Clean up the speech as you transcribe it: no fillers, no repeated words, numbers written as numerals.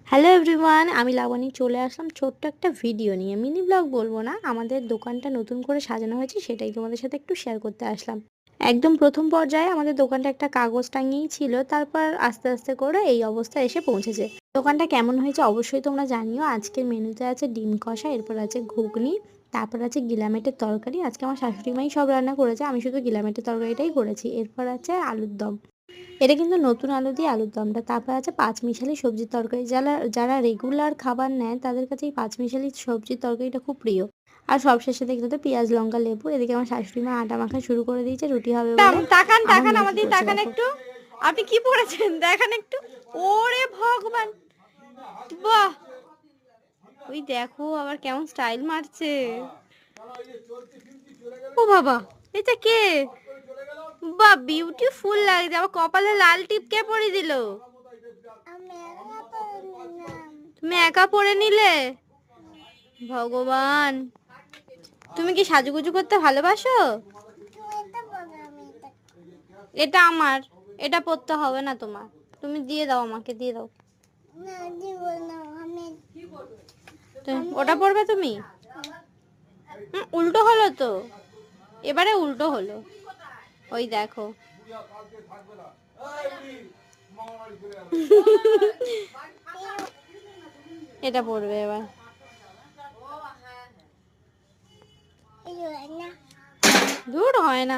Hello everyone, আমি লাবণী চলে আসলাম ছোট্ট একটা ভিডিও নিয়ে। মিনি ব্লগ বলবো না, আমাদের দোকানটা নতুন করে সাজানো হয়েছে, সেটাই তোমাদের সাথে একটু শেয়ার করতে আসলাম। একদম প্রথম পর্যায়ে আমাদের দোকানটা একটা কাগজ টাঙিয়েই ছিল, তারপর আস্তে আস্তে করে এই অবস্থা এসে পৌঁছেছে। দোকানটা কেমন হয়েছে অবশ্যই তোমরা জানিও। আজকের মেনুতে আছে ডিম কষা, এরপর আছে ঘুগনি, তারপর আছে গিলামেটের তরকারি। আজকে আমার শাশুড়ি মাই সব রান্না করেছে, আমি শুধু গিলামেটের তরকারিটাই করেছি। এরপর আছে আলুর দম, এটা কিন্তু নতুন আলু দিয়ে আলুর দমটা। তারপর আছে পাঁচমিশালি সবজির তরকারি। যারা যারা রেগুলার খাবার নেয় তাদের কাছে এই পাঁচমিশালি সবজির তরকারিটা খুব প্রিয়। আর সবশেষে দেখলে তো পেঁয়াজ লঙ্কা লেবু। এদিকে আমার শাশুড়ি মা আটা মাখা শুরু করে দিয়েছে রুটি হবে বলে। তাকান আমার তাকান মেয়ে কি আমাদের করছে তাকান দেখো। একটু। আপনি কি পড়েছেন দেখান একটু। ওরে ভগবান, বাহ! ওই দেখো আবার কেমন স্টাইল মারছে। ও বাবা, এটা কে? বাহ, বিউটিফুল লাগছে। আবার কপালে লাল টিপ কে পরিয়ে দিল? তুমি একা পরে নিলে? ভগবান, তুমি কি সাজুগুজু করতে ভালোবাসো? এটা আমার, এটা পরতে হবে না তোমার। তুমি দিয়ে দাও, আমাকে দিয়ে দাও। ওটা পরবে তুমি? উল্টো হলো তো, এবারে উল্টো হলো। ওই দেখো। এটা পড়বে এবার। দূর হয় না।